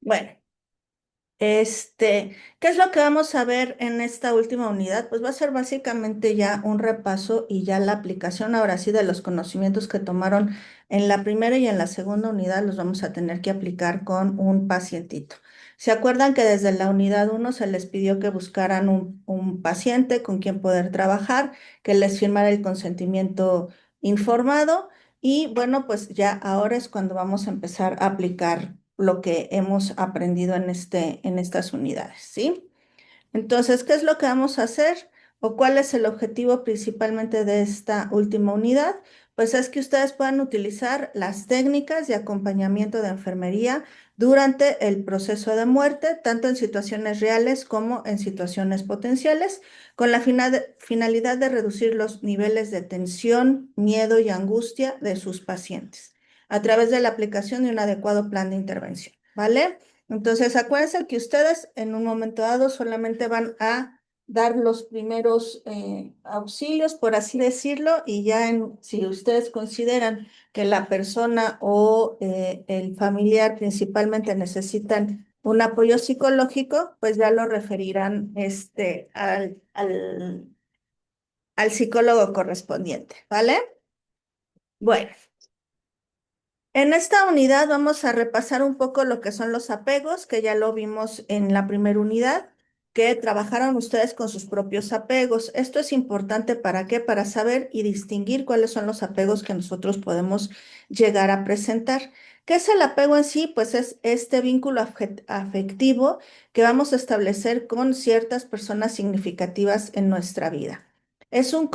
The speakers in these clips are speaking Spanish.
Bueno, ¿qué es lo que vamos a ver en esta última unidad? Pues va a ser básicamente ya un repaso y ya la aplicación ahora sí de los conocimientos que tomaron en la primera y en la segunda unidad los vamos a tener que aplicar con un pacientito. ¿Se acuerdan que desde la unidad uno se les pidió que buscaran un paciente con quien poder trabajar, que les firmara el consentimiento informado? Y bueno, pues ya ahora es cuando vamos a empezar a aplicar lo que hemos aprendido en estas unidades, ¿sí? Entonces, ¿qué es lo que vamos a hacer? ¿O cuál es el objetivo principalmente de esta última unidad? Pues es que ustedes puedan utilizar las técnicas de acompañamiento de enfermería durante el proceso de muerte, tanto en situaciones reales como en situaciones potenciales, con la finalidad de reducir los niveles de tensión, miedo y angustia de sus pacientes a través de la aplicación de un adecuado plan de intervención, ¿vale? Entonces, acuérdense que ustedes en un momento dado solamente van a dar los primeros auxilios, por así decirlo, y ya si ustedes consideran que la persona o el familiar principalmente necesitan un apoyo psicológico, pues ya lo referirán al psicólogo correspondiente, ¿vale? Bueno. En esta unidad vamos a repasar un poco lo que son los apegos, que ya lo vimos en la primera unidad, que trabajaron ustedes con sus propios apegos. Esto es importante ¿para qué? Para saber y distinguir cuáles son los apegos que nosotros podemos llegar a presentar. ¿Qué es el apego en sí? Pues es este vínculo afectivo que vamos a establecer con ciertas personas significativas en nuestra vida. Es un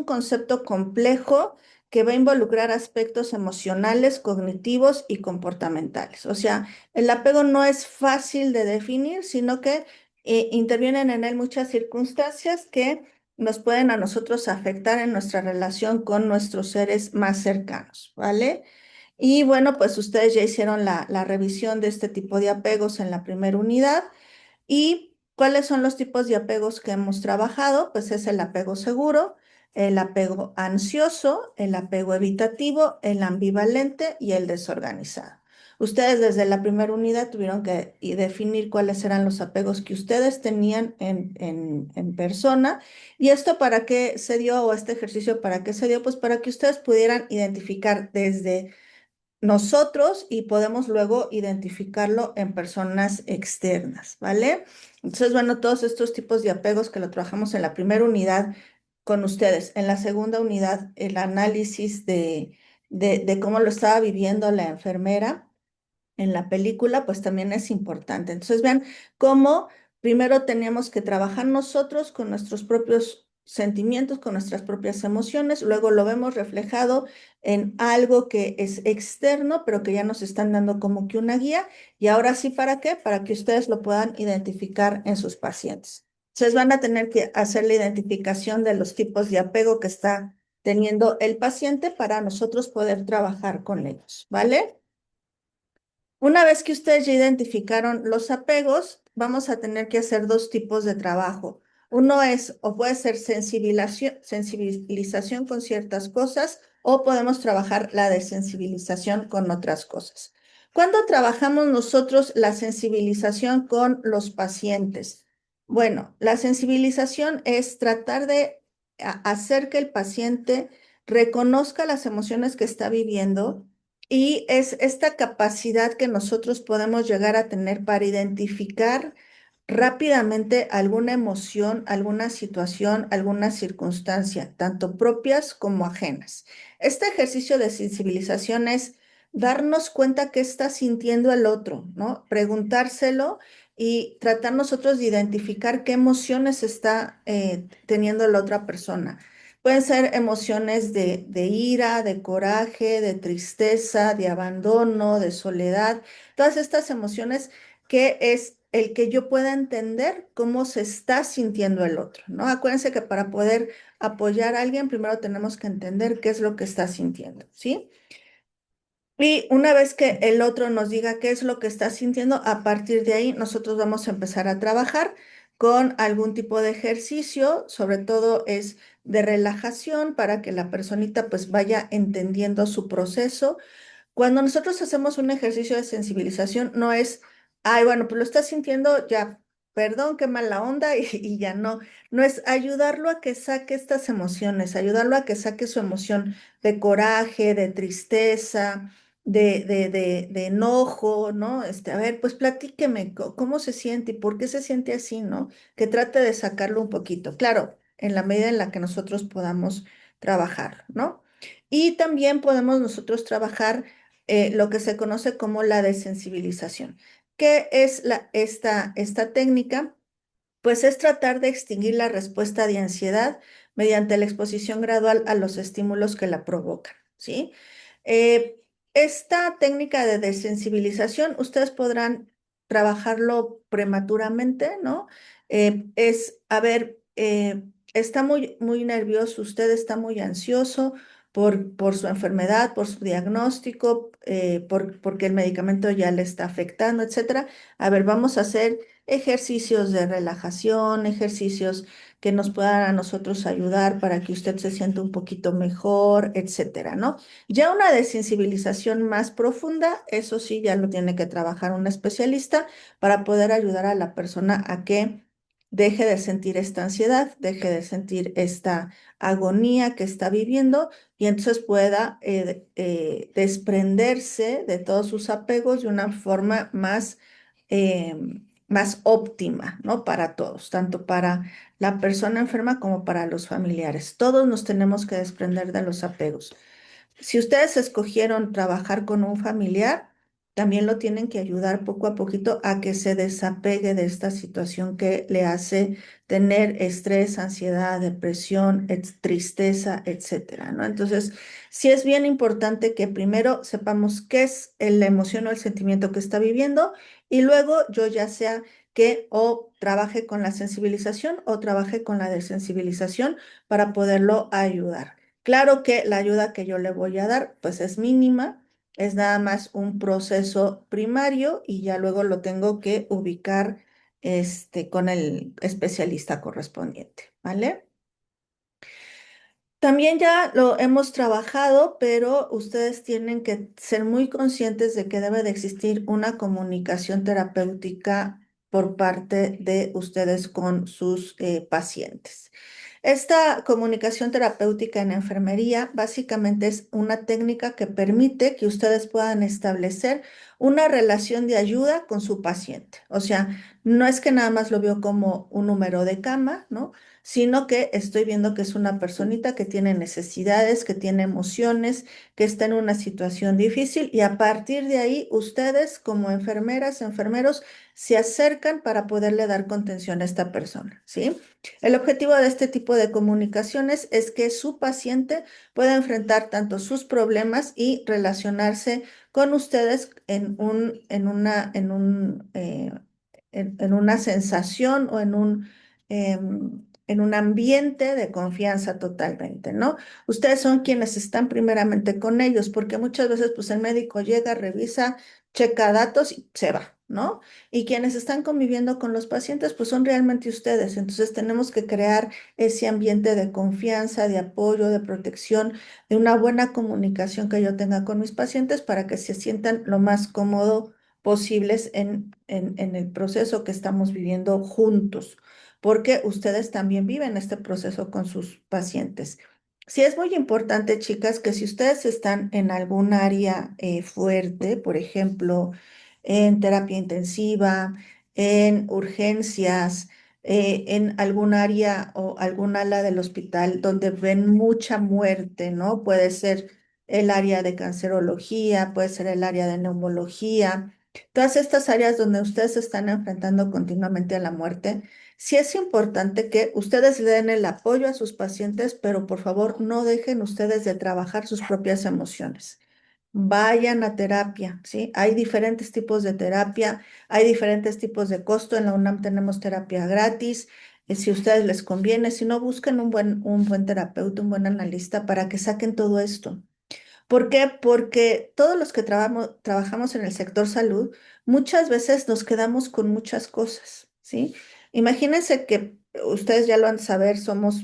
concepto complejo que va a involucrar aspectos emocionales, cognitivos y comportamentales. O sea, el apego no es fácil de definir, sino que intervienen en él muchas circunstancias que nos pueden a nosotros afectar en nuestra relación con nuestros seres más cercanos, ¿vale? Y bueno, pues ustedes ya hicieron la revisión de este tipo de apegos en la primera unidad. ¿Y cuáles son los tipos de apegos que hemos trabajado? Pues es el apego seguro, el apego ansioso, el apego evitativo, el ambivalente y el desorganizado. Ustedes desde la primera unidad tuvieron que definir cuáles eran los apegos que ustedes tenían en persona. ¿Y esto para qué se dio o este ejercicio para qué se dio? Pues para que ustedes pudieran identificar desde nosotros y podemos luego identificarlo en personas externas, ¿vale? Entonces, bueno, todos estos tipos de apegos que lo trabajamos en la primera unidad con ustedes, en la segunda unidad, el análisis de cómo lo estaba viviendo la enfermera en la película, pues también es importante. Entonces, vean cómo primero teníamos que trabajar nosotros con nuestros propios sentimientos, con nuestras propias emociones, luego lo vemos reflejado en algo que es externo, pero que ya nos están dando como que una guía. Y ahora sí, ¿para qué? Para que ustedes lo puedan identificar en sus pacientes. Entonces, van a tener que hacer la identificación de los tipos de apego que está teniendo el paciente para nosotros poder trabajar con ellos, ¿vale? Una vez que ustedes ya identificaron los apegos, vamos a tener que hacer dos tipos de trabajo. Uno es, o puede ser sensibilización con ciertas cosas, o podemos trabajar la desensibilización con otras cosas. ¿Cuándo trabajamos nosotros la sensibilización con los pacientes? Bueno, la sensibilización es tratar de hacer que el paciente reconozca las emociones que está viviendo y es esta capacidad que nosotros podemos llegar a tener para identificar rápidamente alguna emoción, alguna situación, alguna circunstancia, tanto propias como ajenas. Este ejercicio de sensibilización es darnos cuenta qué está sintiendo el otro, ¿no? Preguntárselo y tratar nosotros de identificar qué emociones está teniendo la otra persona. Pueden ser emociones de ira, de coraje, de tristeza, de abandono, de soledad, todas estas emociones que es el que yo pueda entender cómo se está sintiendo el otro, ¿no? Acuérdense que para poder apoyar a alguien, primero tenemos que entender qué es lo que está sintiendo, ¿sí? Y una vez que el otro nos diga qué es lo que está sintiendo, a partir de ahí nosotros vamos a empezar a trabajar con algún tipo de ejercicio, sobre todo es de relajación para que la personita pues vaya entendiendo su proceso Cuando nosotros hacemos un ejercicio de sensibilización, no es, ay, bueno, pues lo estás sintiendo, ya, perdón, qué mala onda, y ya no. No es ayudarlo a que saque estas emociones, ayudarlo a que saque su emoción de coraje, de tristeza, de enojo, ¿no? A ver, pues platíqueme cómo se siente y por qué se siente así, ¿no? Que trate de sacarlo un poquito. Claro, en la medida en la que nosotros podamos trabajar, ¿no? Y también podemos nosotros trabajar lo que se conoce como la desensibilización. ¿Qué es esta técnica? Pues es tratar de extinguir la respuesta de ansiedad mediante la exposición gradual a los estímulos que la provocan, ¿sí? Eh, Esta técnica de desensibilización, ustedes podrán trabajarlo prematuramente, ¿no? A ver, está muy nervioso, usted está muy ansioso por su enfermedad, por su diagnóstico, porque el medicamento ya le está afectando, etcétera. A ver, vamos a hacer ejercicios de relajación, ejercicios que nos puedan a nosotros ayudar para que usted se sienta un poquito mejor, etcétera, ¿no? Ya una desensibilización más profunda, eso sí, ya lo tiene que trabajar un especialista para poder ayudar a la persona a que deje de sentir esta ansiedad, deje de sentir esta agonía que está viviendo y entonces pueda desprenderse de todos sus apegos de una forma eh, más óptima, ¿no? Para todos, tanto para la persona enferma como para los familiares. Todos nos tenemos que desprender de los apegos. Si ustedes escogieron trabajar con un familiar, también lo tienen que ayudar poco a poquito a que se desapegue de esta situación que le hace tener estrés, ansiedad, depresión, tristeza, etcétera, ¿no? Entonces, sí es bien importante que primero sepamos qué es la emoción o el sentimiento que está viviendo y luego yo ya sea que o trabaje con la sensibilización o trabaje con la desensibilización para poderlo ayudar. Claro que la ayuda que yo le voy a dar, pues es mínima, es nada más un proceso primario y ya luego lo tengo que ubicar con el especialista correspondiente, ¿vale? También ya lo hemos trabajado, pero ustedes tienen que ser muy conscientes de que debe de existir una comunicación terapéutica por parte de ustedes con sus pacientes. Esta comunicación terapéutica en enfermería básicamente es una técnica que permite que ustedes puedan establecer una relación de ayuda con su paciente. O sea, no es que nada más lo veo como un número de cama, ¿no? Sino que estoy viendo que es una personita que tiene necesidades, que tiene emociones, que está en una situación difícil y a partir de ahí ustedes como enfermeras, enfermeros, se acercan para poderle dar contención a esta persona, ¿sí? El objetivo de este tipo de comunicaciones es que su paciente pueda enfrentar tanto sus problemas y relacionarse con ustedes en una sensación o en un ambiente de confianza totalmente, ¿no? Ustedes son quienes están primeramente con ellos, porque muchas veces pues el médico llega, revisa, checa datos y se va, ¿no? Y quienes están conviviendo con los pacientes pues son realmente ustedes. Entonces tenemos que crear ese ambiente de confianza, de apoyo, de protección, de una buena comunicación que yo tenga con mis pacientes para que se sientan lo más cómodo posibles en el proceso que estamos viviendo juntos porque ustedes también viven este proceso con sus pacientes. Sí es muy importante, chicas, que si ustedes están en algún área fuerte, por ejemplo, en terapia intensiva, en urgencias, en algún área o algún ala del hospital donde ven mucha muerte, ¿no? Puede ser el área de cancerología, puede ser el área de neumología, todas estas áreas donde ustedes se están enfrentando continuamente a la muerte. Sí es importante que ustedes le den el apoyo a sus pacientes, pero por favor no dejen ustedes de trabajar sus propias emociones. Vayan a terapia, ¿sí? Hay diferentes tipos de terapia, hay diferentes tipos de costo. En la UNAM tenemos terapia gratis. Si a ustedes les conviene, si no, busquen un buen terapeuta, un buen analista para que saquen todo esto. ¿Por qué? Porque todos los que trabajamos en el sector salud, muchas veces nos quedamos con muchas cosas, ¿sí? Imagínense que ustedes ya lo han de saber, somos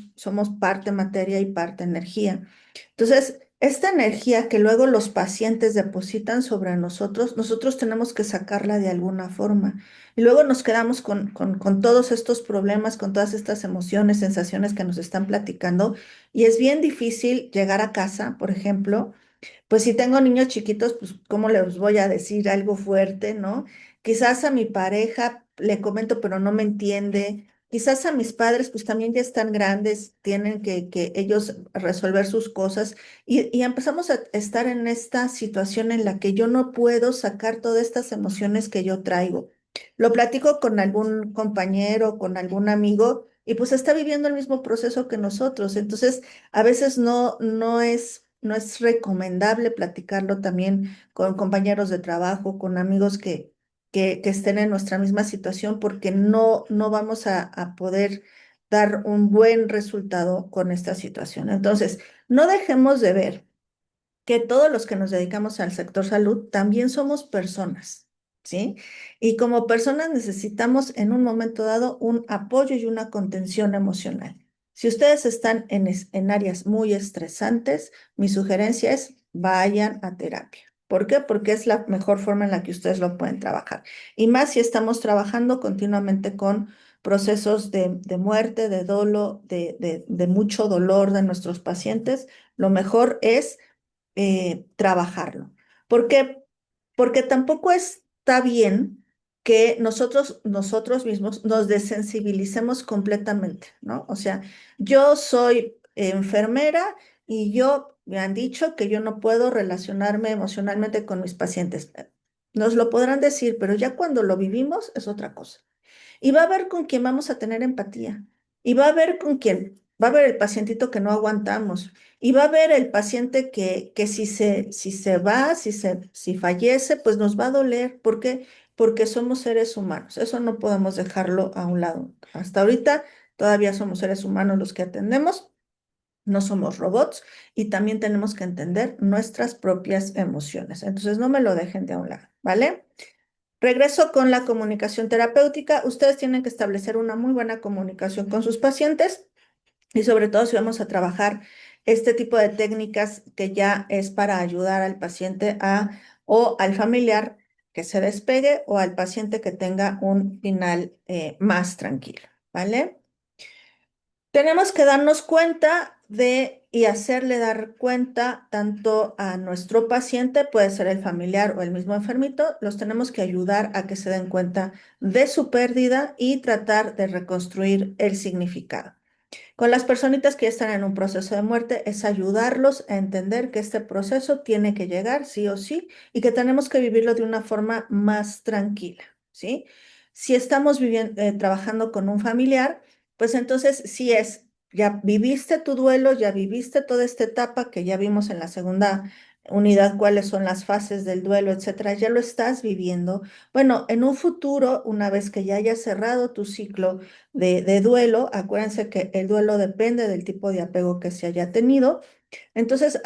parte materia y parte energía. Entonces, Esta energía que luego los pacientes depositan sobre nosotros, nosotros tenemos que sacarla de alguna forma. Y luego nos quedamos con todos estos problemas, con todas estas emociones, sensaciones que nos están platicando. Y es bien difícil llegar a casa, por ejemplo. Pues si tengo niños chiquitos, pues ¿cómo les voy a decir algo fuerte, no? Quizás a mi pareja le comento, pero no me entiende. Quizás a mis padres, pues también ya están grandes, tienen que ellos resolver sus cosas. Y empezamos a estar en esta situación en la que yo no puedo sacar todas estas emociones que yo traigo. Lo platico con algún compañero, con algún amigo, y pues está viviendo el mismo proceso que nosotros. Entonces, a veces no es recomendable platicarlo también con compañeros de trabajo, con amigos que estén en nuestra misma situación, porque no vamos a poder dar un buen resultado con esta situación. Entonces, no dejemos de ver que todos los que nos dedicamos al sector salud también somos personas, ¿sí? Y como personas necesitamos en un momento dado un apoyo y una contención emocional. Si ustedes están en áreas muy estresantes, mi sugerencia es vayan a terapia. ¿Por qué? Porque es la mejor forma en la que ustedes lo pueden trabajar. Y más si estamos trabajando continuamente con procesos de muerte, de dolo, de mucho dolor de nuestros pacientes, lo mejor es trabajarlo. ¿Por qué? Porque tampoco está bien que nosotros mismos nos desensibilicemos completamente, ¿no? O sea, yo soy enfermera y me han dicho que yo no puedo relacionarme emocionalmente con mis pacientes. Nos lo podrán decir, pero ya cuando lo vivimos es otra cosa. Y va a haber con quien vamos a tener empatía. Y va a haber con quien, va a haber el pacientito que no aguantamos. Y va a haber el paciente que si se va, si fallece, pues nos va a doler. ¿Por qué? Porque somos seres humanos. Eso no podemos dejarlo a un lado. Hasta ahorita todavía somos seres humanos los que atendemos. No somos robots y también tenemos que entender nuestras propias emociones. Entonces, no me lo dejen de a un lado, ¿vale? Regreso con la comunicación terapéutica. Ustedes tienen que establecer una muy buena comunicación con sus pacientes y sobre todo si vamos a trabajar este tipo de técnicas que ya es para ayudar al paciente o al familiar que se despegue o al paciente que tenga un final más tranquilo, ¿vale? Tenemos que darnos cuenta y hacerle dar cuenta tanto a nuestro paciente, puede ser el familiar o el mismo enfermito, los tenemos que ayudar a que se den cuenta de su pérdida y tratar de reconstruir el significado. Con las personitas que ya están en un proceso de muerte es ayudarlos a entender que este proceso tiene que llegar sí o sí y que tenemos que vivirlo de una forma más tranquila, ¿sí? Si estamos trabajando con un familiar, pues entonces sí ya viviste tu duelo, ya viviste toda esta etapa que ya vimos en la segunda unidad, cuáles son las fases del duelo, etcétera, ya lo estás viviendo. Bueno, en un futuro, una vez que ya hayas cerrado tu ciclo, de duelo, acuérdense que el duelo depende del tipo de apego que se haya tenido. Entonces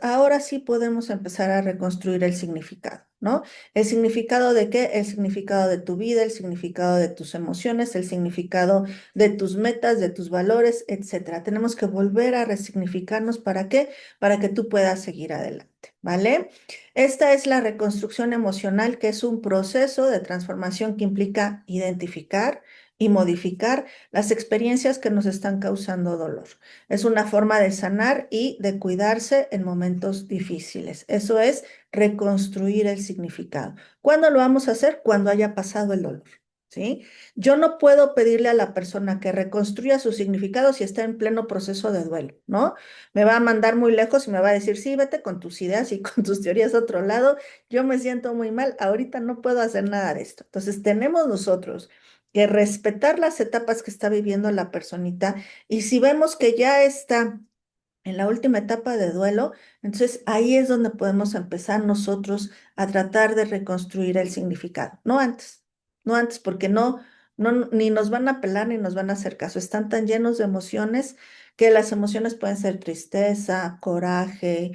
ahora sí podemos empezar a reconstruir el significado, ¿no? ¿El significado de qué? El significado de tu vida, el significado de tus emociones, el significado de tus metas, de tus valores, etcétera. Tenemos que volver a resignificarnos. ¿Para qué? Para que tú puedas seguir adelante, ¿vale? Esta es la reconstrucción emocional, que es un proceso de transformación que implica identificar y modificar las experiencias que nos están causando dolor. Es una forma de sanar y de cuidarse en momentos difíciles. Eso es reconstruir el significado. ¿Cuándo lo vamos a hacer? Cuando haya pasado el dolor. ¿Sí? Yo no puedo pedirle a la persona que reconstruya su significado si está en pleno proceso de duelo, ¿no? Me va a mandar muy lejos y me va a decir, sí, vete con tus ideas y con tus teorías a otro lado, yo me siento muy mal, ahorita no puedo hacer nada de esto. Entonces, tenemos nosotros que respetar las etapas que está viviendo la personita y si vemos que ya está en la última etapa de duelo, entonces ahí es donde podemos empezar nosotros a tratar de reconstruir el significado, no antes, no antes, porque ni nos van a pelar ni nos van a hacer caso, están tan llenos de emociones que las emociones pueden ser tristeza, coraje,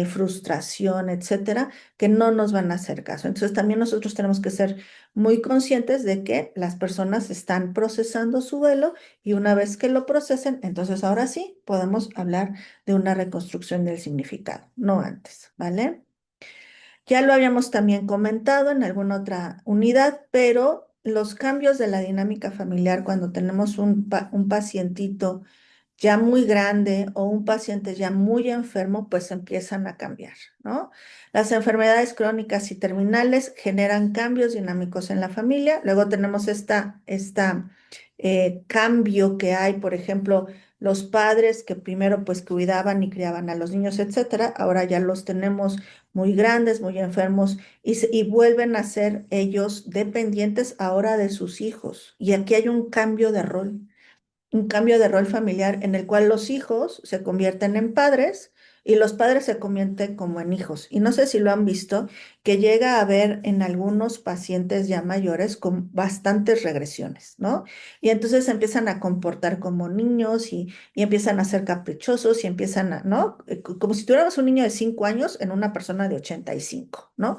frustración, etcétera, que no nos van a hacer caso. Entonces también nosotros tenemos que ser muy conscientes de que las personas están procesando su duelo y una vez que lo procesen, entonces ahora sí podemos hablar de una reconstrucción del significado, no antes, ¿vale? Ya lo habíamos también comentado en alguna otra unidad, pero los cambios de la dinámica familiar cuando tenemos un pacientito ya muy grande o un paciente ya muy enfermo, pues empiezan a cambiar, ¿no? Las enfermedades crónicas y terminales generan cambios dinámicos en la familia. Luego tenemos cambio que hay, por ejemplo, los padres que primero pues cuidaban y criaban a los niños, etcétera, ahora ya los tenemos muy grandes, muy enfermos y vuelven a ser ellos dependientes ahora de sus hijos. Y aquí hay un cambio de rol familiar en el cual los hijos se convierten en padres y los padres se convierten como en hijos. Y no sé si lo han visto, que llega a haber en algunos pacientes ya mayores con bastantes regresiones, ¿no? Y entonces se empiezan a comportar como niños y empiezan a ser caprichosos y empiezan a, ¿no? Como si tuviéramos un niño de 5 años en una persona de 85, ¿no?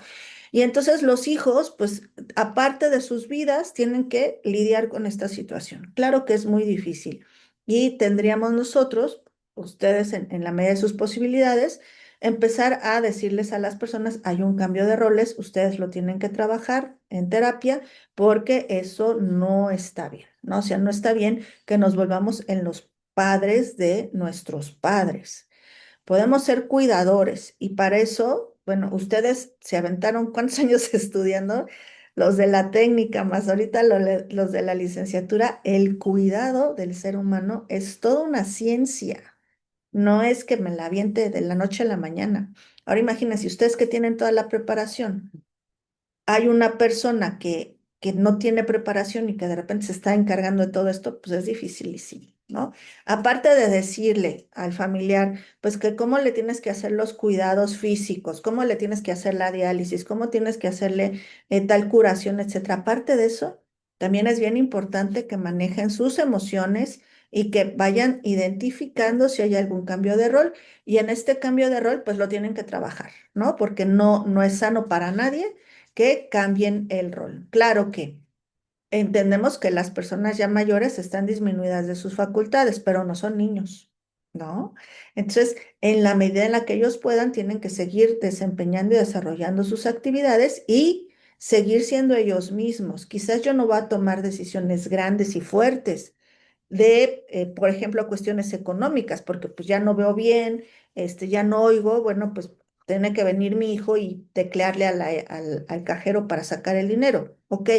Y entonces los hijos, pues aparte de sus vidas, tienen que lidiar con esta situación. Claro que es muy difícil y tendríamos nosotros, ustedes en la medida de sus posibilidades, empezar a decirles a las personas, hay un cambio de roles, ustedes lo tienen que trabajar en terapia porque eso no está bien, ¿no? O sea, no está bien que nos volvamos en los padres de nuestros padres. Podemos ser cuidadores y para eso, bueno, ustedes se aventaron cuántos años estudiando, los de la técnica, más ahorita los de la licenciatura, el cuidado del ser humano es toda una ciencia, no es que me la aviente de la noche a la mañana. Ahora imagínense, ustedes que tienen toda la preparación, hay una persona que no tiene preparación y que de repente se está encargando de todo esto, pues es dificilísimo, ¿no? Aparte de decirle al familiar, pues que cómo le tienes que hacer los cuidados físicos, cómo le tienes que hacer la diálisis, cómo tienes que hacerle tal curación, etcétera. Aparte de eso, también es bien importante que manejen sus emociones y que vayan identificando si hay algún cambio de rol. Y en este cambio de rol, pues lo tienen que trabajar, ¿no? Porque no es sano para nadie que cambien el rol. Claro que entendemos que las personas ya mayores están disminuidas de sus facultades, pero no son niños, ¿no? Entonces, en la medida en la que ellos puedan, tienen que seguir desempeñando y desarrollando sus actividades y seguir siendo ellos mismos. Quizás yo no voy a tomar decisiones grandes y fuertes de, por ejemplo, cuestiones económicas, porque pues ya no veo bien, ya no oigo, bueno, pues tiene que venir mi hijo y teclearle al cajero para sacar el dinero, ok,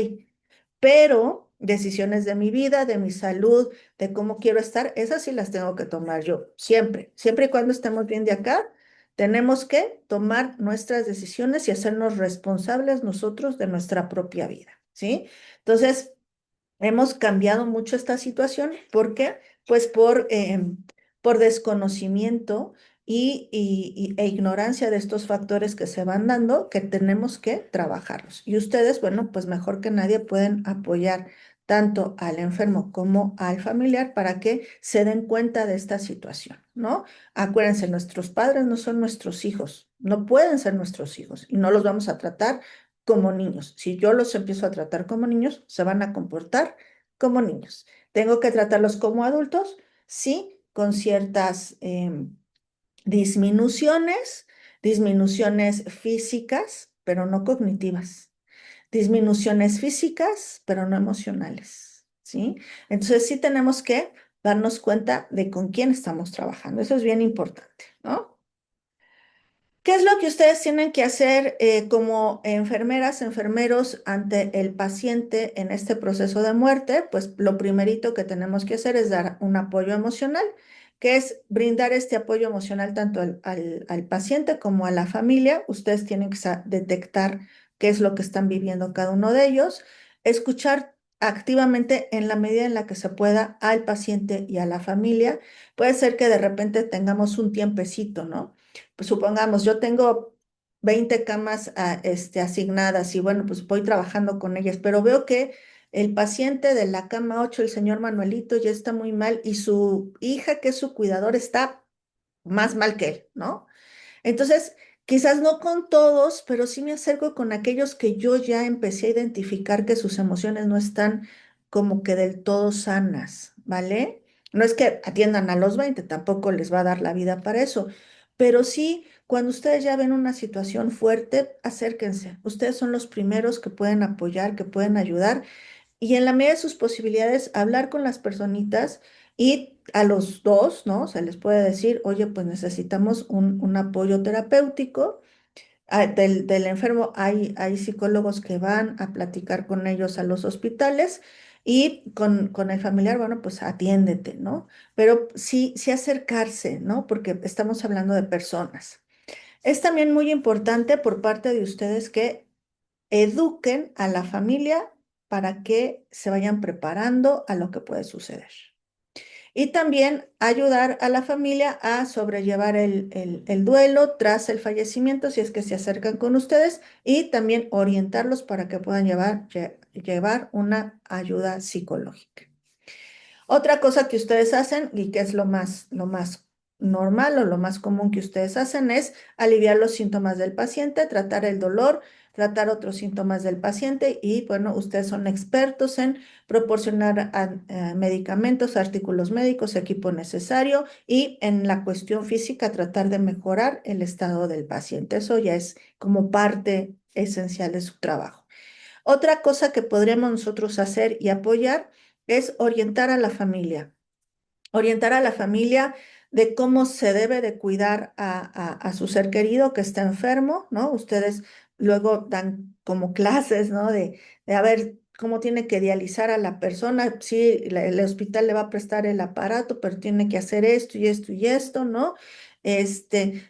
pero decisiones de mi vida, de mi salud, de cómo quiero estar, esas sí las tengo que tomar yo, siempre, siempre y cuando estemos bien de acá. Tenemos que tomar nuestras decisiones y hacernos responsables nosotros de nuestra propia vida, ¿sí? Entonces, hemos cambiado mucho esta situación. ¿Por qué? Pues por desconocimiento e ignorancia de estos factores que se van dando, que tenemos que trabajarlos. Y ustedes, bueno, pues mejor que nadie pueden apoyar tanto al enfermo como al familiar para que se den cuenta de esta situación, ¿no? Acuérdense, nuestros padres no son nuestros hijos, no pueden ser nuestros hijos y no los vamos a tratar como niños. Si yo los empiezo a tratar como niños, se van a comportar como niños. ¿Tengo que tratarlos como adultos? Sí, con ciertas disminuciones, disminuciones físicas, pero no cognitivas. Disminuciones físicas, pero no emocionales, ¿sí? Entonces sí tenemos que darnos cuenta de con quién estamos trabajando. Eso es bien importante, ¿no? ¿Qué es lo que ustedes tienen que hacer como enfermeras, enfermeros ante el paciente en este proceso de muerte? Pues lo primerito que tenemos que hacer es dar un apoyo emocional, que es brindar este apoyo emocional tanto al paciente como a la familia. Ustedes tienen que detectar qué es lo que están viviendo cada uno de ellos, escuchar activamente en la medida en la que se pueda al paciente y a la familia. Puede ser que de repente tengamos un tiempecito, ¿no? Pues supongamos, yo tengo 20 camas asignadas y bueno, pues voy trabajando con ellas, pero veo que el paciente de la cama 8, el señor Manuelito, ya está muy mal y su hija, que es su cuidador, está más mal que él, ¿no? Entonces, quizás no con todos, pero sí me acerco con aquellos que yo ya empecé a identificar que sus emociones no están como que del todo sanas, ¿vale? No es que atiendan a los 20, tampoco les va a dar la vida para eso, pero sí, cuando ustedes ya ven una situación fuerte, acérquense. Ustedes son los primeros que pueden apoyar, que pueden ayudar y en la medida de sus posibilidades hablar con las personitas y a los dos, ¿no? Se les puede decir, oye, pues necesitamos un apoyo terapéutico. Del enfermo hay psicólogos que van a platicar con ellos a los hospitales y con el familiar, bueno, pues atiéndete, ¿no? Pero sí, sí acercarse, ¿no? Porque estamos hablando de personas. Es también muy importante por parte de ustedes que eduquen a la familia para que se vayan preparando a lo que puede suceder. Y también ayudar a la familia a sobrellevar el duelo tras el fallecimiento, si es que se acercan con ustedes, y también orientarlos para que puedan llevar una ayuda psicológica. Otra cosa que ustedes hacen y que es lo más normal o lo más común que ustedes hacen es aliviar los síntomas del paciente, tratar el dolor, tratar otros síntomas del paciente y bueno, ustedes son expertos en proporcionar medicamentos, artículos médicos, equipo necesario y en la cuestión física tratar de mejorar el estado del paciente. Eso ya es como parte esencial de su trabajo. Otra cosa que podríamos nosotros hacer y apoyar es orientar a la familia de cómo se debe de cuidar a su ser querido que está enfermo, ¿no? Ustedes luego dan como clases, ¿no? De a ver cómo tiene que dializar a la persona. Sí, el hospital le va a prestar el aparato, pero tiene que hacer esto y esto y esto, ¿no?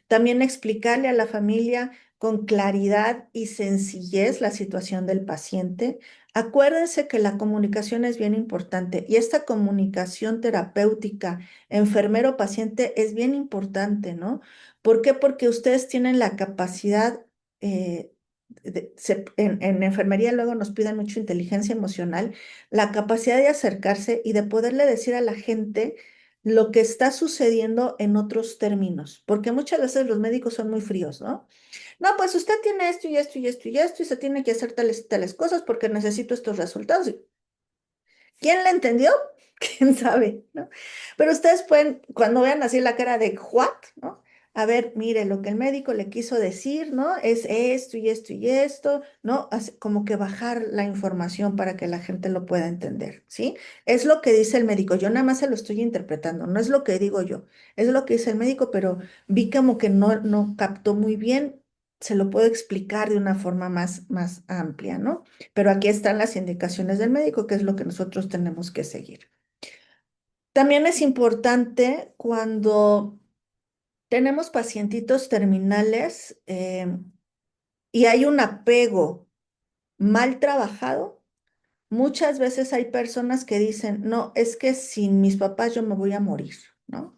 También explicarle a la familia con claridad y sencillez la situación del paciente. Acuérdense que la comunicación es bien importante y esta comunicación terapéutica enfermero-paciente es bien importante, ¿no? ¿Por qué? Porque ustedes tienen la capacidad, eh, en enfermería luego nos piden mucho inteligencia emocional, la capacidad de acercarse y de poderle decir a la gente lo que está sucediendo en otros términos, porque muchas veces los médicos son muy fríos, ¿no? No, pues usted tiene esto y esto y esto y esto y se tiene que hacer tales y tales cosas porque necesito estos resultados. ¿Quién le entendió? ¿Quién sabe? ¿No? Pero ustedes pueden, cuando vean así la cara de what, ¿no? A ver, mire, lo que el médico le quiso decir, ¿no? Es esto y esto y esto, ¿no? Como que bajar la información para que la gente lo pueda entender, ¿sí? Es lo que dice el médico, yo nada más se lo estoy interpretando, no es lo que digo yo, es lo que dice el médico, pero vi como que no captó muy bien, se lo puedo explicar de una forma más amplia, ¿no? Pero aquí están las indicaciones del médico, que es lo que nosotros tenemos que seguir. También es importante cuando tenemos pacientitos terminales y hay un apego mal trabajado. Muchas veces hay personas que dicen, no, es que sin mis papás yo me voy a morir, ¿no?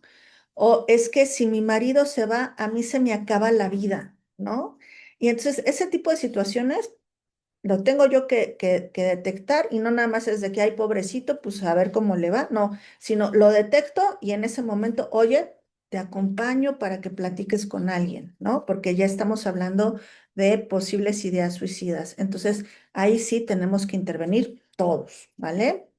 O es que si mi marido se va, a mí se me acaba la vida, ¿no? Y entonces ese tipo de situaciones lo tengo yo que detectar y no nada más es de que, ay, pobrecito, pues a ver cómo le va, no, sino lo detecto y en ese momento, oye, te acompaño para que platiques con alguien, ¿no? Porque ya estamos hablando de posibles ideas suicidas. Entonces, ahí sí tenemos que intervenir todos, ¿vale?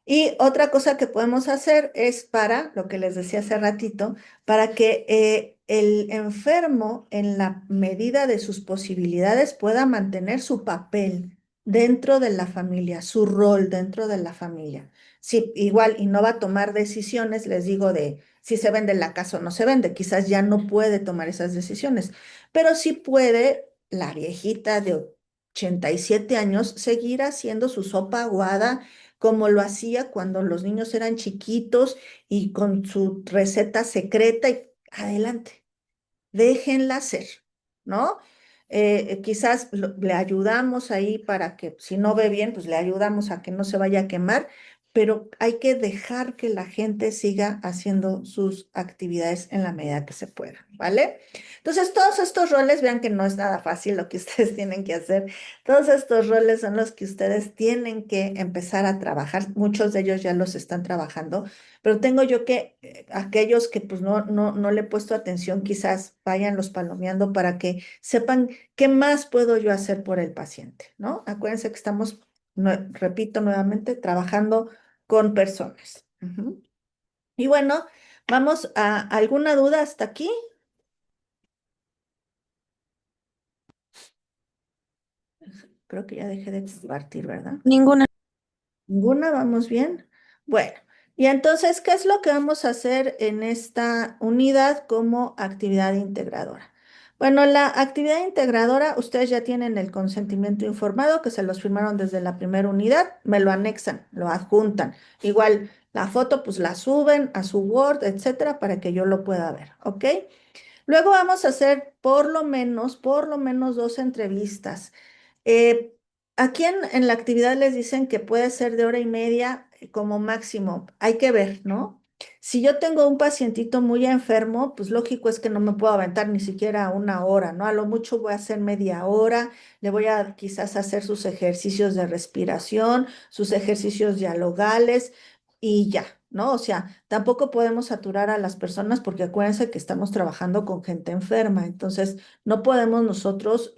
Y otra cosa que podemos hacer es para, lo que les decía hace ratito, para que el enfermo, en la medida de sus posibilidades, pueda mantener su papel dentro de la familia, su rol dentro de la familia. Si igual y no va a tomar decisiones, les digo de si se vende la casa o no se vende, quizás ya no puede tomar esas decisiones, pero sí puede la viejita de 87 años seguir haciendo su sopa aguada como lo hacía cuando los niños eran chiquitos y con su receta secreta y adelante, déjenla ser, ¿no? Quizás le ayudamos ahí para que si no ve bien, pues le ayudamos a que no se vaya a quemar, pero hay que dejar que la gente siga haciendo sus actividades en la medida que se pueda, ¿vale? Entonces, todos estos roles, vean que no es nada fácil lo que ustedes tienen que hacer. Todos estos roles son los que ustedes tienen que empezar a trabajar. Muchos de ellos ya los están trabajando, pero tengo yo que, aquellos que pues no le he puesto atención, quizás vayan los palomeando para que sepan qué más puedo yo hacer por el paciente, ¿no? Acuérdense que estamos, repito nuevamente, trabajando con personas. Ujú. Y bueno, vamos a alguna duda hasta aquí. Creo que ya dejé de compartir, ¿verdad? Ninguna. Ninguna, vamos bien. Bueno, y entonces, ¿qué es lo que vamos a hacer en esta unidad como actividad integradora? Bueno, la actividad integradora, ustedes ya tienen el consentimiento informado que se los firmaron desde la primera unidad, me lo anexan, lo adjuntan. Igual la foto, pues la suben a su Word, etcétera, para que yo lo pueda ver, ¿ok? Luego vamos a hacer por lo menos dos entrevistas. Eh, Aquí en la actividad les dicen que puede ser de hora y media como máximo. Hay que ver, ¿no? Si yo tengo un pacientito muy enfermo, pues lógico es que no me puedo aventar ni siquiera una hora, ¿no? A lo mucho voy a hacer media hora, le voy a quizás hacer sus ejercicios de respiración, sus ejercicios dialogales y ya, ¿no? O sea, tampoco podemos saturar a las personas porque acuérdense que estamos trabajando con gente enferma, entonces no podemos nosotros,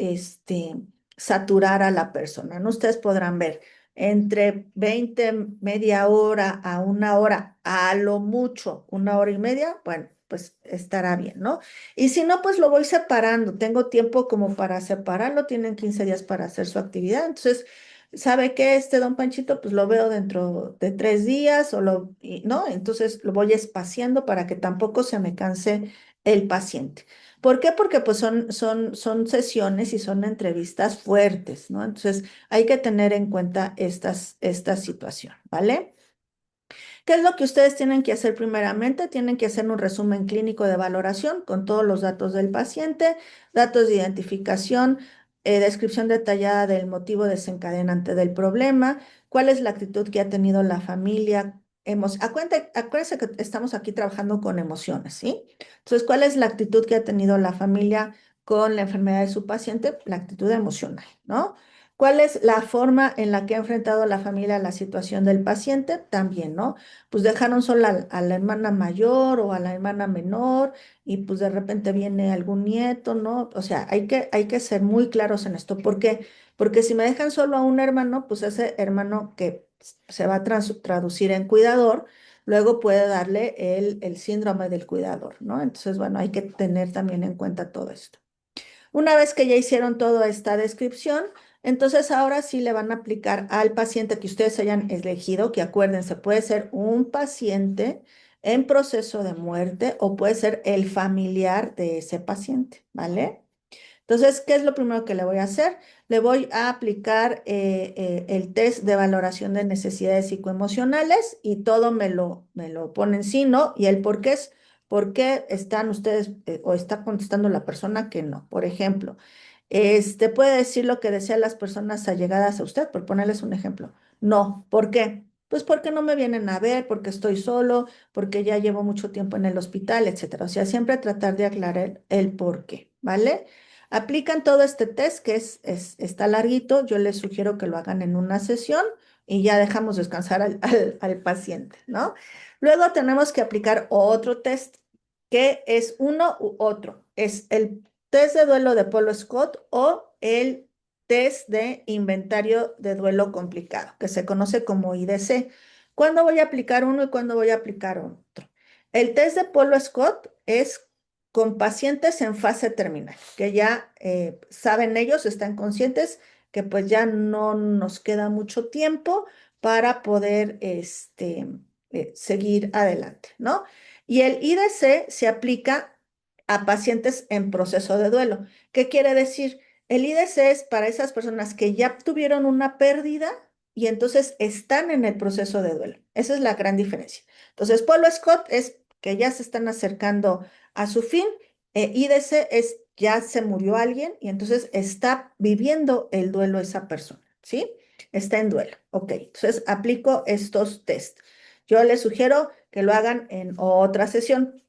saturar a la persona, ¿no? Ustedes podrán ver entre 20 media hora a una hora, a lo mucho, una hora y media, bueno, pues estará bien, ¿no? Y si no, pues lo voy separando. Tengo tiempo como para separarlo, tienen 15 días para hacer su actividad. Entonces, ¿sabe qué? Don Panchito, pues lo veo dentro de 3 días ¿no? Entonces lo voy espaciando para que tampoco se me canse el paciente. ¿Por qué? Porque pues son sesiones y son entrevistas fuertes, ¿no? Entonces hay que tener en cuenta esta situación, ¿vale? ¿Qué es lo que ustedes tienen que hacer primeramente? Tienen que hacer un resumen clínico de valoración con todos los datos del paciente, datos de identificación, descripción detallada del motivo desencadenante del problema, cuál es la actitud que ha tenido la familia. Acuérdense que estamos aquí trabajando con emociones, ¿sí? Entonces, ¿cuál es la actitud que ha tenido la familia con la enfermedad de su paciente? La actitud emocional, ¿no? ¿Cuál es la forma en la que ha enfrentado la familia la situación del paciente? También, ¿no? Pues dejaron sola a la hermana mayor o a la hermana menor y pues de repente viene algún nieto, ¿no? O sea, hay que ser muy claros en esto. ¿Por qué? Porque si me dejan solo a un hermano, pues ese hermano que se va a traducir en cuidador, luego puede darle el síndrome del cuidador, ¿no? Entonces, bueno, hay que tener también en cuenta todo esto. Una vez que ya hicieron toda esta descripción, entonces ahora sí le van a aplicar al paciente que ustedes hayan elegido, que acuérdense, puede ser un paciente en proceso de muerte o puede ser el familiar de ese paciente, ¿vale? Entonces, ¿qué es lo primero que le voy a hacer? Le voy a aplicar el test de valoración de necesidades psicoemocionales y todo me lo ponen sí, no, y el por qué están ustedes o está contestando la persona que no. Por ejemplo, puede decir lo que desean las personas allegadas a usted, por ponerles un ejemplo. No, ¿por qué? Pues porque no me vienen a ver, porque estoy solo, porque ya llevo mucho tiempo en el hospital, etcétera. O sea, siempre tratar de aclarar el por qué, ¿vale? Aplican todo este test que está larguito. Yo les sugiero que lo hagan en una sesión y ya dejamos descansar al paciente, ¿no? Luego tenemos que aplicar otro test que es uno u otro. Es el test de duelo de Polo Scott o el test de inventario de duelo complicado, que se conoce como IDC. ¿Cuándo voy a aplicar uno y cuándo voy a aplicar otro? El test de Polo Scott es con pacientes en fase terminal, que ya saben ellos, están conscientes que pues ya no nos queda mucho tiempo para poder seguir adelante, ¿no? Y el IDC se aplica a pacientes en proceso de duelo. ¿Qué quiere decir? El IDC es para esas personas que ya tuvieron una pérdida y entonces están en el proceso de duelo. Esa es la gran diferencia. Entonces, Polo Scott es que ya se están acercando a su fin. IDC es ya se murió alguien y entonces está viviendo el duelo esa persona, ¿sí? está en duelo. Ok, entonces aplico estos test. Yo les sugiero que lo hagan en otra sesión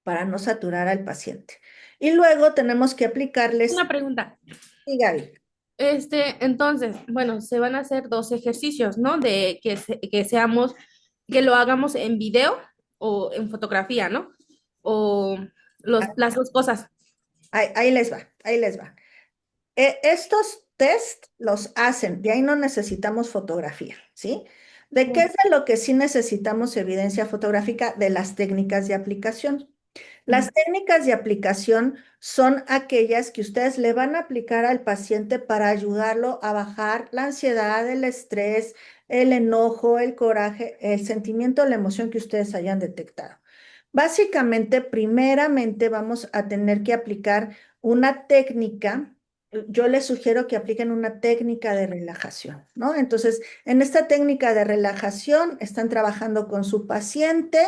para no saturar al paciente. Y luego tenemos que Una aplicarles, pregunta. y Gaby, Entonces, bueno, se van a hacer dos ejercicios, ¿no? De que lo hagamos en video o en fotografía, ¿no? O las dos cosas. ahí les va, ahí les va. Estos test los hacen, de ahí no necesitamos fotografía, ¿sí? ¿De qué es de lo que sí necesitamos evidencia fotográfica? De las técnicas de aplicación. Las Ujú. técnicas de aplicación son aquellas que ustedes le van a aplicar al paciente para ayudarlo a bajar la ansiedad, el estrés, el enojo, el coraje, el sentimiento, la emoción que ustedes hayan detectado. Básicamente, primeramente vamos a tener que aplicar una técnica. Yo les sugiero que apliquen una técnica de relajación, ¿no? Entonces, en esta técnica de relajación están trabajando con su paciente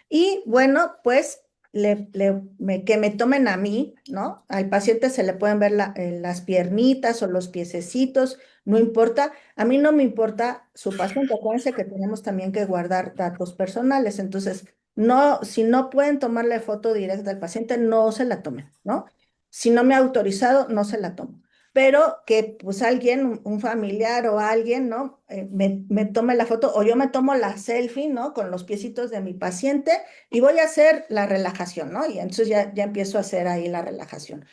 y bueno, pues que me tomen a mí, ¿no? Al paciente se le pueden ver las piernitas o los piececitos, no importa. A mí no me importa su paciente. Acuérdense que tenemos también que guardar datos personales. Entonces, no, si no pueden tomarle foto directa al paciente, no se la tomen, ¿no? Si no me ha autorizado, no se la tomo. Pero que pues alguien, un familiar o alguien, ¿no? Me tome la foto o yo me tomo la selfie, ¿no? Con los piecitos de mi paciente y voy a hacer la relajación, ¿no? Y entonces ya empiezo a hacer ahí la relajación.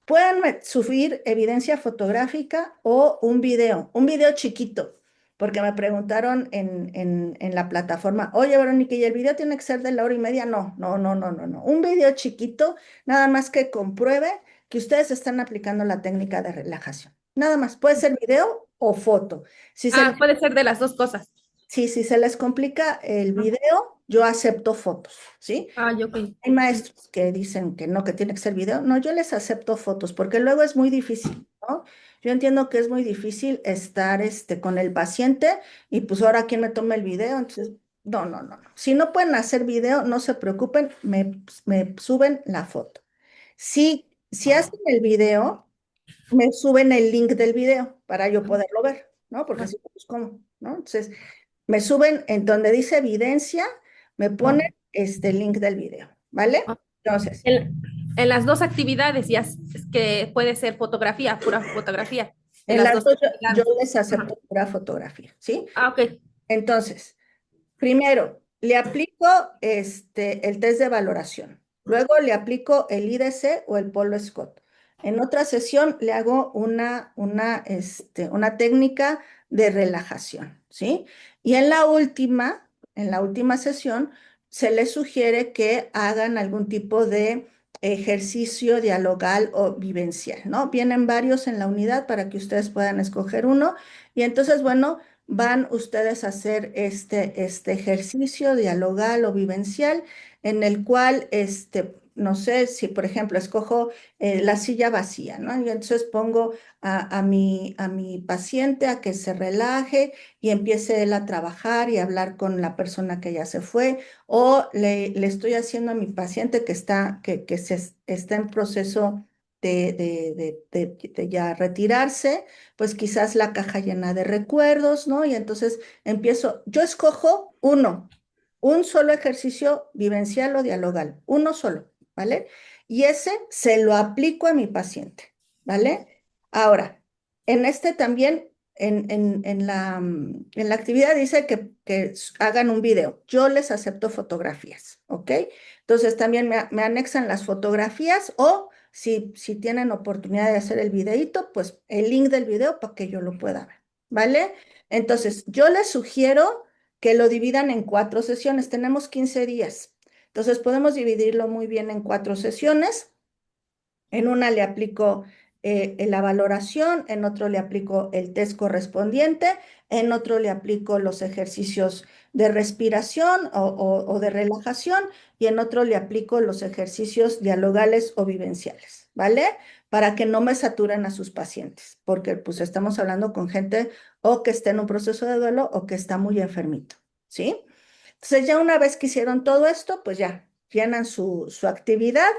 Pueden subir evidencia fotográfica o un video chiquito, porque me preguntaron en la plataforma, oye, Verónica, ¿y el video tiene que ser de la hora y media? No, no, no, no, no, no. Un video chiquito, nada más que compruebe que ustedes están aplicando la técnica de relajación. Nada más, puede ser video o foto. Si se Ah, puede ser de las dos cosas. Sí, si se les complica el video, yo acepto fotos, ¿sí? Ah, yo ok. Hay maestros que dicen que no, que tiene que ser video. No, yo les acepto fotos porque luego es muy difícil, ¿no? Yo entiendo que es muy difícil estar con el paciente y pues ahora quién me toma el video. Entonces, no, no, no, no. Si no pueden hacer video, no se preocupen, me suben la foto. Si hacen el video, me suben el link del video para yo poderlo ver, ¿no? Porque Ah, si no, pues cómo, ¿no? Entonces, me suben en donde dice evidencia, me ponen este link del video, ¿vale? ah. Entonces, En las dos actividades, es que puede ser fotografía, pura fotografía, en en las las dos dos yo actividades. les Ajá. acepto pura fotografía, ¿sí? Ah, ok. Entonces, primero, le aplico el test de valoración. Luego le aplico el IDC o el Polo Scott. En otra sesión le hago una técnica de relajación, ¿sí? Y en la última sesión, se les sugiere que hagan algún tipo de ejercicio dialogal o vivencial, ¿no? Vienen varios en la unidad para que ustedes puedan escoger uno. Y entonces, bueno, van ustedes a hacer este ejercicio dialogal o vivencial en el cual, no sé si, por ejemplo, escojo la silla vacía, ¿no? Y entonces pongo a mi paciente a que se relaje y empiece él a trabajar y a hablar con la persona que ya se fue, o le estoy haciendo a mi paciente está en proceso de ya retirarse, pues quizás la caja llena de recuerdos, ¿no? Y entonces yo escojo un solo ejercicio vivencial o dialogal, uno solo, ¿vale? Y ese se lo aplico a mi paciente, ¿vale? Ahora, en este también, en la actividad dice que hagan un video. Yo les acepto fotografías, ¿ok? Entonces también me anexan las fotografías o si tienen oportunidad de hacer el videíto, pues el link del video para que yo lo pueda ver, ¿vale? Entonces, yo les sugiero que lo dividan en 4 sesiones. Tenemos 15 días. Entonces, podemos dividirlo muy bien en 4 sesiones. En una le aplico la valoración, en otro le aplico el test correspondiente, en otro le aplico los ejercicios de respiración o de relajación y en otro le aplico los ejercicios dialogales o vivenciales, ¿vale? Para que no me saturen a sus pacientes, porque pues estamos hablando con gente o que está en un proceso de duelo o que está muy enfermito, ¿sí? Entonces ya una vez que hicieron todo esto, pues ya llenan su actividad.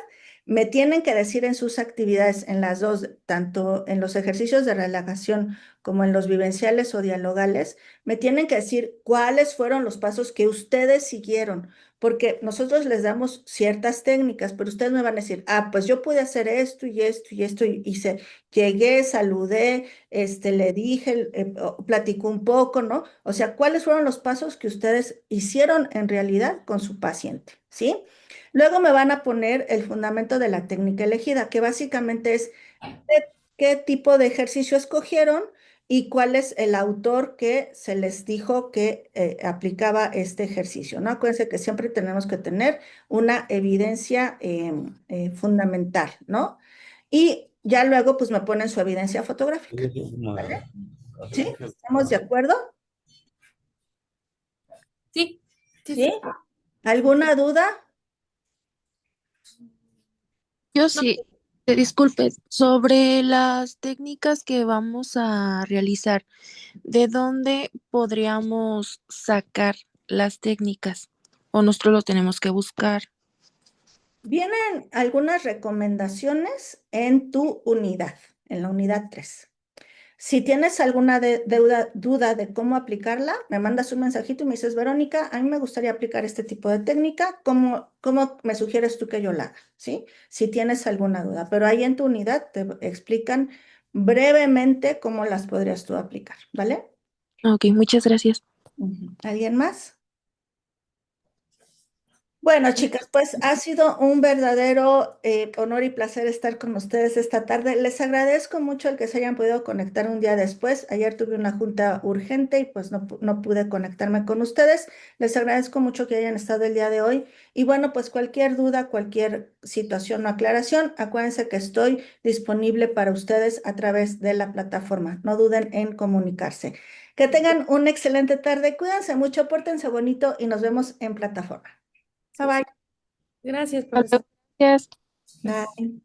Me tienen que decir en sus actividades, en las dos, tanto en los ejercicios de relajación como en los vivenciales o dialogales, me tienen que decir cuáles fueron los pasos que ustedes siguieron, porque nosotros les damos ciertas técnicas, pero ustedes me van a decir, ah, pues yo pude hacer esto y esto y esto y hice, llegué, saludé, le dije, platicó un poco, ¿no? O sea, ¿cuáles fueron los pasos que ustedes hicieron en realidad con su paciente? ¿Sí? Luego me van a poner el fundamento de la técnica elegida, que básicamente es qué tipo de ejercicio escogieron y cuál es el autor que se les dijo que aplicaba este ejercicio, ¿no? Acuérdense que siempre tenemos que tener una evidencia fundamental, ¿no? Y ya luego, pues me ponen su evidencia fotográfica, ¿vale? ¿Sí? ¿Estamos de acuerdo? Sí, sí, ¿Sí? sí. ¿Alguna duda? Yo No, sí, disculpe, sobre las técnicas que vamos a realizar, ¿de dónde podríamos sacar las técnicas? ¿O nosotros lo tenemos que buscar? Vienen algunas recomendaciones en tu unidad, en la unidad 3. Si tienes alguna duda de cómo aplicarla, me mandas un mensajito y me dices, Verónica, a mí me gustaría aplicar este tipo de técnica, ¿cómo me sugieres tú que yo la haga? ¿Sí? Si tienes alguna duda, pero ahí en tu unidad te explican brevemente cómo las podrías tú aplicar, ¿vale? Ok, muchas gracias. Ujú. ¿Alguien más? Bueno, chicas, pues ha sido un verdadero honor y placer estar con ustedes esta tarde. Les agradezco mucho el que se hayan podido conectar un día después. Ayer tuve una junta urgente y pues no pude conectarme con ustedes. Les agradezco mucho que hayan estado el día de hoy. Y bueno, pues cualquier duda, cualquier situación o aclaración, acuérdense que estoy disponible para ustedes a través de la plataforma. No duden en comunicarse. Que tengan una excelente tarde. Cuídense mucho, pórtense bonito y nos vemos en plataforma. Bye sí. bye. Gracias, Hasta profesor. luego. Gracias. Bye.